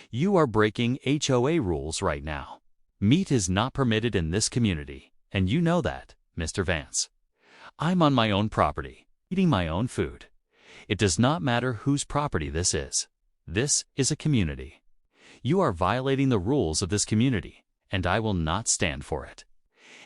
You are breaking HOA rules right now. Meat is not permitted in this community, and you know that, Mr. Vance. I'm on my own property, eating my own food. It does not matter whose property this is. This is a community. You are violating the rules of this community, and I will not stand for it.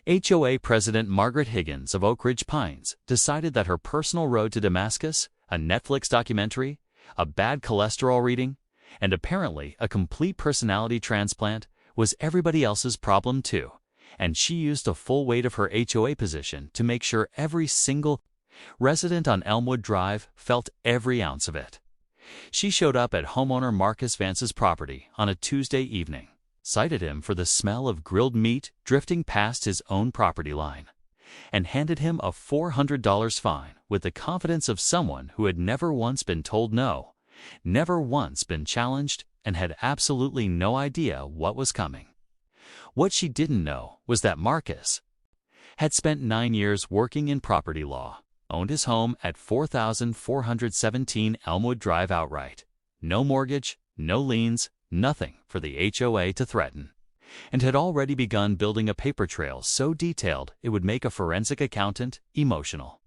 HOA President Margaret Higgins of Oak Ridge Pines decided that her personal road to Damascus, a Netflix documentary, a bad cholesterol reading, and apparently a complete personality transplant was everybody else's problem too, and she used the full weight of her HOA position to make sure every single resident on Elmwood Drive felt every ounce of it. She showed up at homeowner Marcus Vance's property on a Tuesday evening, cited him for the smell of grilled meat drifting past his own property line, and handed him a $400 fine with the confidence of someone who had never once been told no, never once been challenged, and had absolutely no idea what was coming. What she didn't know was that Marcus had spent 9 years working in property law, owned his home at 4417 Elmwood Drive outright, no mortgage, no liens, nothing for the HOA to threaten, and had already begun building a paper trail so detailed it would make a forensic accountant emotional.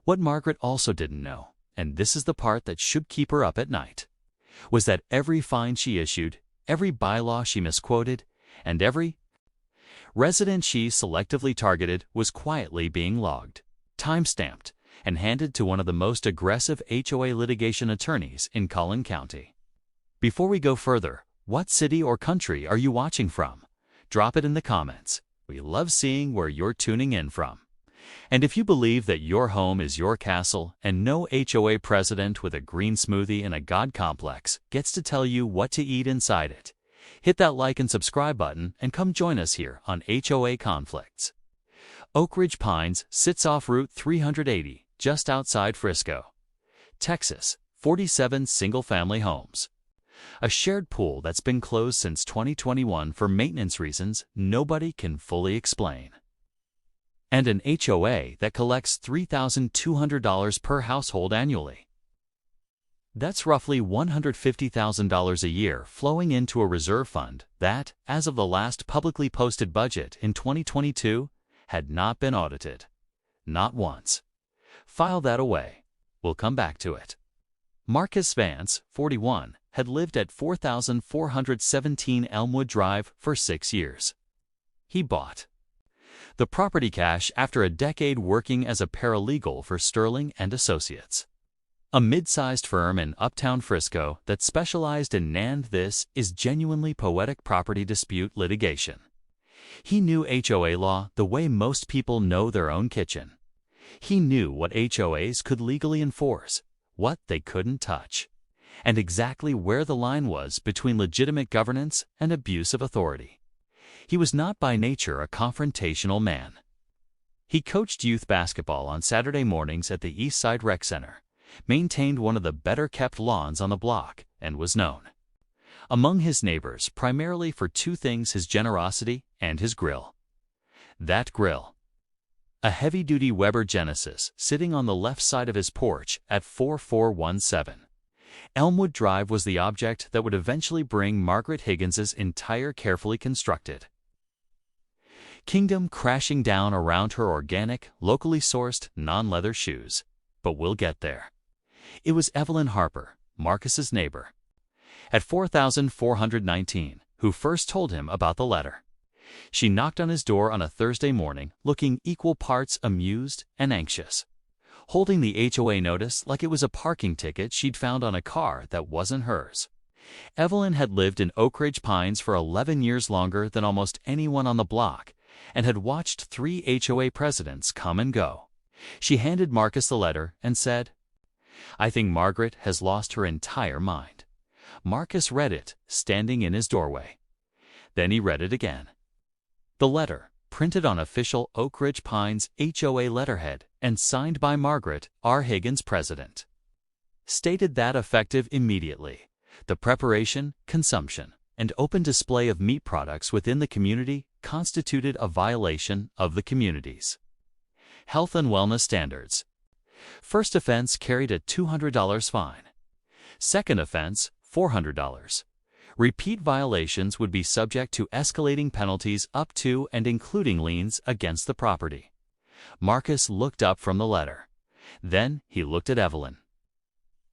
What Margaret also didn't know, and this is the part that should keep her up at night, was that every fine she issued, every bylaw she misquoted, and every resident she selectively targeted was quietly being logged, time-stamped, and handed to one of the most aggressive HOA litigation attorneys in Collin County. Before we go further, what city or country are you watching from? Drop it in the comments. We love seeing where you're tuning in from. And if you believe that your home is your castle and no HOA president with a green smoothie and a God complex gets to tell you what to eat inside it, hit that like and subscribe button and come join us here on HOA Conflicts. Oak Ridge Pines sits off Route 380 just outside Frisco, Texas. 47 single-family homes. A shared pool that's been closed since 2021 for maintenance reasons nobody can fully explain. And an HOA that collects $3,200 per household annually. That's roughly $150,000 a year flowing into a reserve fund that, as of the last publicly posted budget in 2022, had not been audited. Not once. File that away. We'll come back to it. Marcus Vance, 41, had lived at 4417 Elmwood Drive for 6 years. He bought the property cash after a decade working as a paralegal for Sterling and Associates, a mid-sized firm in uptown Frisco that specialized in this is genuinely poetic property dispute litigation. He knew HOA law the way most people know their own kitchen. He knew what HOAs could legally enforce, what they couldn't touch, and exactly where the line was between legitimate governance and abuse of authority. He was not by nature a confrontational man. He coached youth basketball on Saturday mornings at the East Side Rec Center, maintained one of the better-kept lawns on the block, and was known among his neighbors primarily for two things: his generosity and his grill. That grill, a heavy-duty Weber Genesis sitting on the left side of his porch at 4417 Elmwood Drive, was the object that would eventually bring Margaret Higgins's entire carefully constructed kingdom crashing down around her organic, locally sourced, non-leather shoes. But we'll get there. It was Evelyn Harper, Marcus's neighbor, at 4419, who first told him about the letter. She knocked on his door on a Thursday morning, looking equal parts amused and anxious, holding the HOA notice like it was a parking ticket she'd found on a car that wasn't hers. Evelyn had lived in Oak Ridge Pines for 11 years longer than almost anyone on the block and had watched 3 HOA presidents come and go. She handed Marcus the letter and said, "I think Margaret has lost her entire mind." Marcus read it, standing in his doorway. Then he read it again. The letter, printed on official Oak Ridge Pines HOA letterhead and signed by Margaret R. Higgins, President, stated that effective immediately, the preparation, consumption, and open display of meat products within the community constituted a violation of the community's health and wellness standards. First offense carried a $200 fine. Second offense, $400. Repeat violations would be subject to escalating penalties up to and including liens against the property. Marcus looked up from the letter. Then he looked at Evelyn.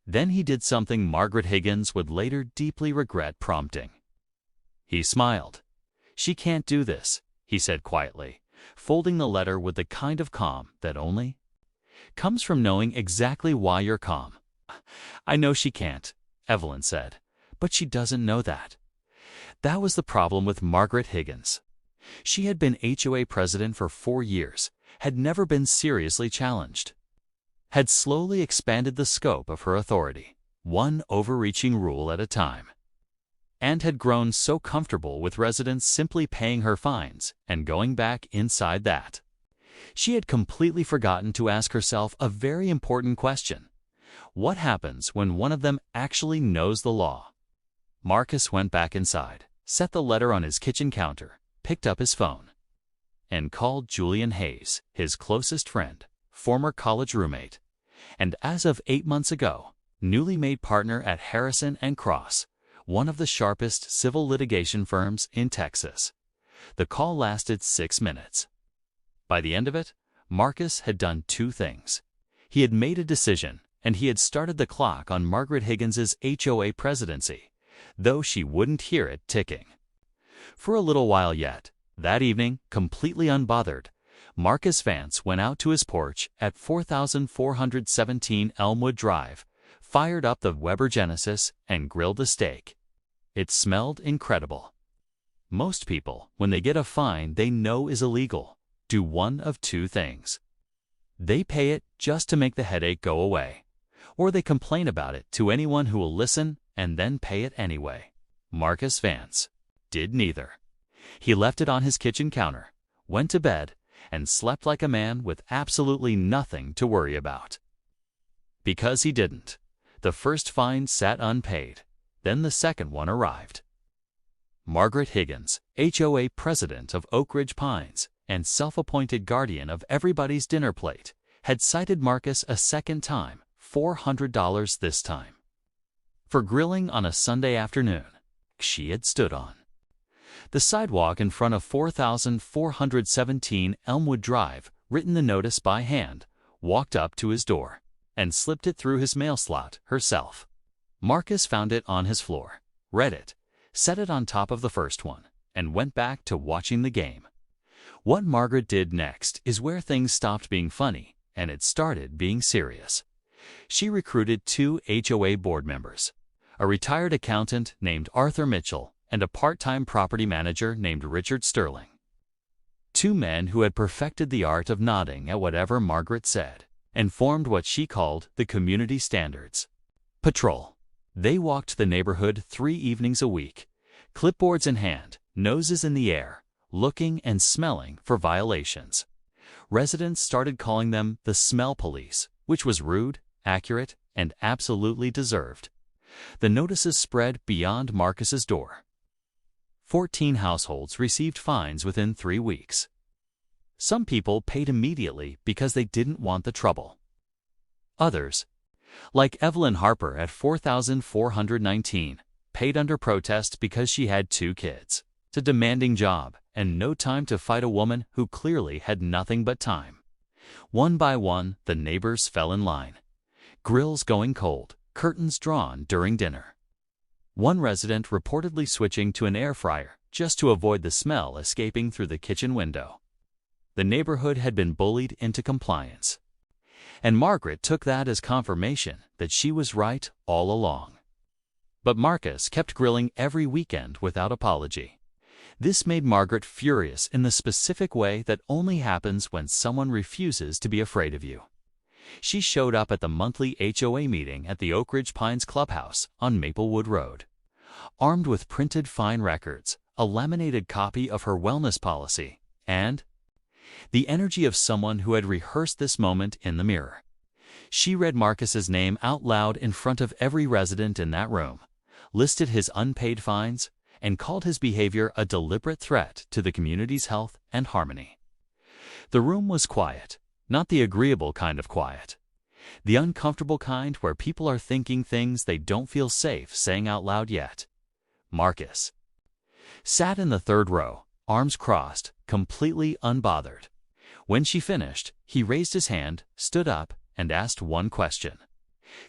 Then he did something Margaret Higgins would later deeply regret prompting. He smiled. "She can't do this," he said quietly, folding the letter with the kind of calm that only comes from knowing exactly why you're calm. "I know she can't," Evelyn said, "but she doesn't know that." That was the problem with Margaret Higgins. She had been HOA president for 4 years, had never been seriously challenged, had slowly expanded the scope of her authority, one overreaching rule at a time, and had grown so comfortable with residents simply paying her fines and going back inside that she had completely forgotten to ask herself a very important question. What happens when one of them actually knows the law? Marcus went back inside, set the letter on his kitchen counter, picked up his phone, and called Julian Hayes, his closest friend, former college roommate, and as of 8 months ago, newly made partner at Harrison & Cross, one of the sharpest civil litigation firms in Texas. The call lasted 6 minutes. By the end of it, Marcus had done 2 things. He had made a decision, and he had started the clock on Margaret Higgins's HOA presidency, though she wouldn't hear it ticking. For a little while yet, that evening, completely unbothered, Marcus Vance went out to his porch at 4417 Elmwood Drive, fired up the Weber Genesis, and grilled a steak. It smelled incredible. Most people, when they get a fine they know is illegal, do one of 2 things. They pay it just to make the headache go away, or they complain about it to anyone who will listen and then pay it anyway. Marcus Vance did neither. He left it on his kitchen counter, went to bed, and slept like a man with absolutely nothing to worry about. Because he didn't, the first fine sat unpaid, then the second one arrived. Margaret Higgins, HOA president of Oak Ridge Pines and self-appointed guardian of everybody's dinner plate, had cited Marcus a second time, $400 this time, for grilling on a Sunday afternoon she had stood on the sidewalk in front of 4417 Elmwood Drive, written the notice by hand, walked up to his door, and slipped it through his mail slot herself. Marcus found it on his floor, read it, set it on top of the first one, and went back to watching the game. What Margaret did next is where things stopped being funny, and it started being serious. She recruited 2 HOA board members, a retired accountant named Arthur Mitchell and a part-time property manager named Richard Sterling. 2 men who had perfected the art of nodding at whatever Margaret said, and formed what she called the Community Standards Patrol. They walked the neighborhood 3 evenings a week, clipboards in hand, noses in the air, looking and smelling for violations. Residents started calling them the Smell Police, which was rude, accurate, and absolutely deserved. The notices spread beyond Marcus's door. 14 households received fines within 3 weeks. Some people paid immediately because they didn't want the trouble. Others, like Evelyn Harper at 4419, paid under protest because she had 2 kids, a demanding job, and no time to fight a woman who clearly had nothing but time. One by one, the neighbors fell in line. Grills going cold, curtains drawn during dinner. One resident reportedly switching to an air fryer just to avoid the smell escaping through the kitchen window. The neighborhood had been bullied into compliance. And Margaret took that as confirmation that she was right all along. But Marcus kept grilling every weekend without apology. This made Margaret furious in the specific way that only happens when someone refuses to be afraid of you. She showed up at the monthly HOA meeting at the Oak Ridge Pines Clubhouse on Maplewood Road, armed with printed fine records, a laminated copy of her wellness policy, and the energy of someone who had rehearsed this moment in the mirror. She read Marcus's name out loud in front of every resident in that room, listed his unpaid fines, and called his behavior a deliberate threat to the community's health and harmony. The room was quiet, not the agreeable kind of quiet. The uncomfortable kind where people are thinking things they don't feel safe saying out loud yet. Marcus sat in the third row, arms crossed, completely unbothered. When she finished, he raised his hand, stood up, and asked one question.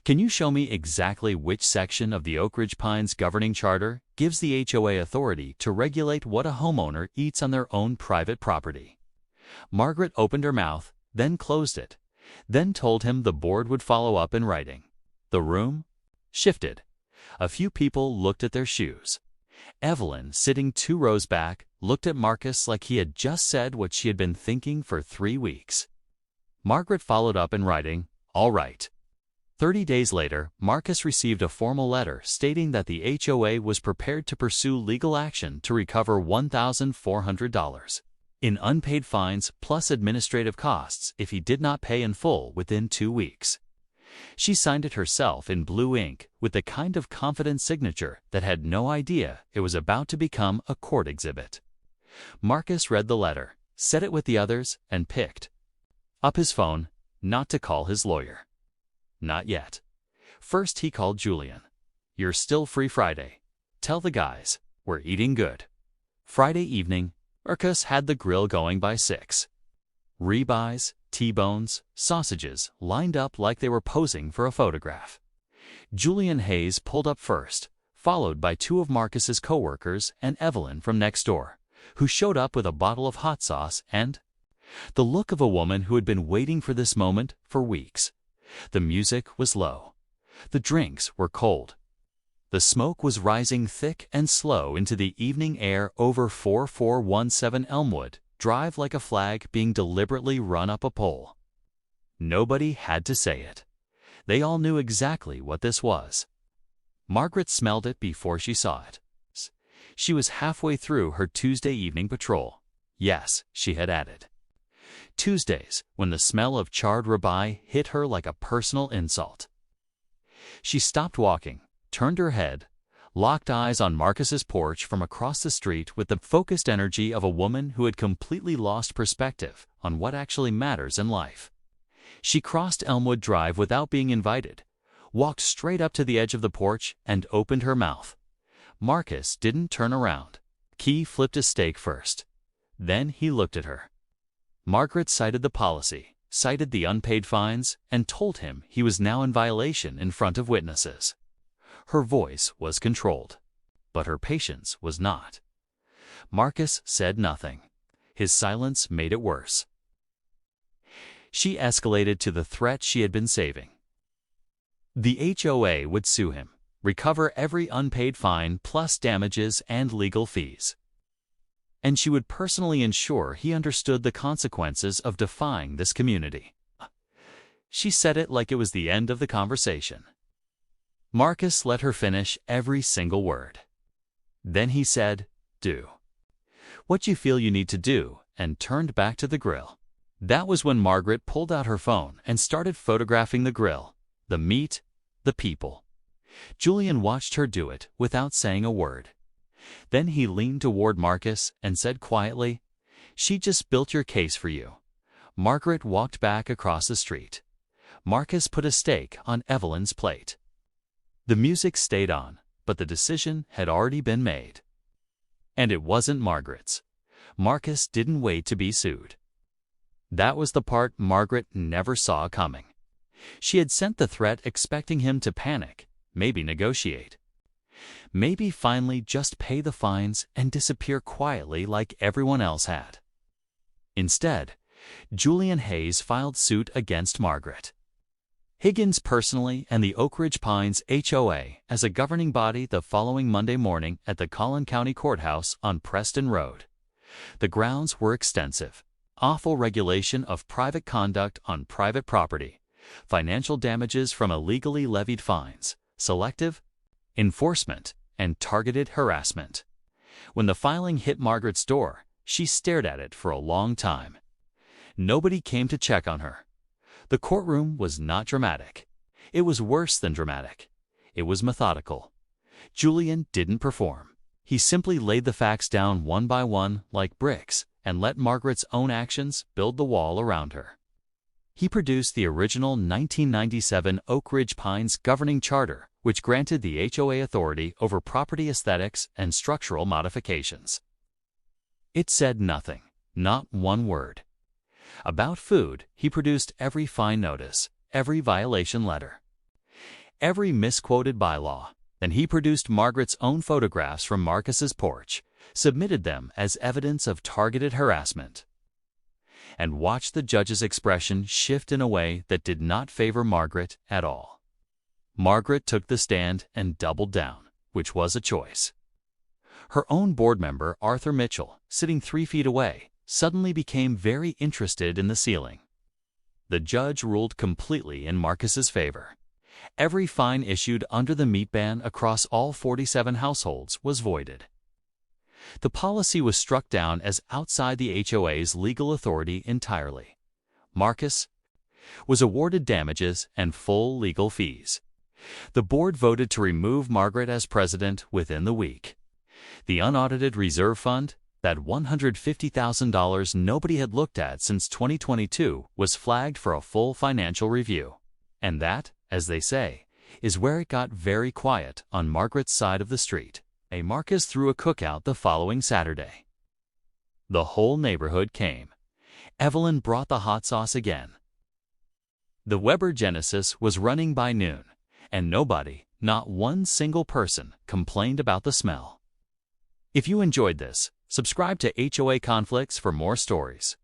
"Can you show me exactly which section of the Oak Ridge Pines governing charter gives the HOA authority to regulate what a homeowner eats on their own private property?" Margaret opened her mouth, then closed it, then told him the board would follow up in writing. The room shifted. A few people looked at their shoes. Evelyn, sitting 2 rows back, looked at Marcus like he had just said what she had been thinking for 3 weeks. Margaret followed up in writing, "All right." 30 days later, Marcus received a formal letter stating that the HOA was prepared to pursue legal action to recover $1,400 in unpaid fines plus administrative costs if he did not pay in full within 2 weeks. She signed it herself in blue ink with the kind of confident signature that had no idea it was about to become a court exhibit. Marcus read the letter, said it with the others, and picked up his phone, not to call his lawyer. Not yet. First he called Julian. "You're still free Friday. Tell the guys, we're eating good." Friday evening, Marcus had the grill going by 6. Ribeyes, T-bones, sausages lined up like they were posing for a photograph. Julian Hayes pulled up first, followed by 2 of Marcus's co-workers and Evelyn from next door, who showed up with a bottle of hot sauce and the look of a woman who had been waiting for this moment for weeks. The music was low. The drinks were cold. The smoke was rising thick and slow into the evening air over 4417 Elmwood Drive like a flag being deliberately run up a pole. Nobody had to say it. They all knew exactly what this was. Margaret smelled it before she saw it. She was halfway through her Tuesday evening patrol. Yes, she had added. Tuesdays, when the smell of charred ribeye hit her like a personal insult. She stopped walking, turned her head, locked eyes on Marcus's porch from across the street with the focused energy of a woman who had completely lost perspective on what actually matters in life. She crossed Elmwood Drive without being invited, walked straight up to the edge of the porch, and opened her mouth. Marcus didn't turn around. He flipped a steak first. Then he looked at her. Margaret cited the policy, cited the unpaid fines, and told him he was now in violation in front of witnesses. Her voice was controlled, but her patience was not. Marcus said nothing. His silence made it worse. She escalated to the threat she had been saving. The HOA would sue him, recover every unpaid fine plus damages and legal fees. And she would personally ensure he understood the consequences of defying this community. She said it like it was the end of the conversation. Marcus let her finish every single word. Then he said, "Do what you feel you need to do," and turned back to the grill. That was when Margaret pulled out her phone and started photographing the grill, the meat, the people. Julian watched her do it without saying a word. Then he leaned toward Marcus and said quietly, "She just built your case for you." Margaret walked back across the street. Marcus put a steak on Evelyn's plate. The music stayed on, but the decision had already been made. And it wasn't Margaret's. Marcus didn't wait to be sued. That was the part Margaret never saw coming. She had sent the threat expecting him to panic, maybe negotiate. Maybe finally just pay the fines and disappear quietly like everyone else had. Instead, Julian Hayes filed suit against Margaret. Higgins personally and the Oak Ridge Pines HOA as a governing body the following Monday morning at the Collin County Courthouse on Preston Road. The grounds were extensive. Awful regulation of private conduct on private property, financial damages from illegally levied fines, selective enforcement, and targeted harassment. When the filing hit Margaret's door, she stared at it for a long time. Nobody came to check on her. The courtroom was not dramatic. It was worse than dramatic. It was methodical. Julian didn't perform. He simply laid the facts down one by one like bricks and let Margaret's own actions build the wall around her. He produced the original 1997 Oak Ridge Pines governing charter, which granted the HOA authority over property aesthetics and structural modifications. It said nothing, not one word. About food, he produced every fine notice, every violation letter, every misquoted bylaw, and he produced Margaret's own photographs from Marcus's porch, submitted them as evidence of targeted harassment, and watched the judge's expression shift in a way that did not favor Margaret at all. Margaret took the stand and doubled down, which was a choice. Her own board member, Arthur Mitchell, sitting 3 feet away, suddenly became very interested in the ceiling. The judge ruled completely in Marcus's favor. Every fine issued under the meat ban across all 47 households was voided. The policy was struck down as outside the HOA's legal authority entirely. Marcus was awarded damages and full legal fees. The board voted to remove Margaret as president within the week. The unaudited reserve fund, that $150,000 nobody had looked at since 2022, was flagged for a full financial review. And that, as they say, is where it got very quiet on Margaret's side of the street. Marcus threw a cookout the following Saturday. The whole neighborhood came. Evelyn brought the hot sauce again. The Weber Genesis was running by noon, and nobody, not one single person, complained about the smell. If you enjoyed this, subscribe to HOA Conflicts for more stories.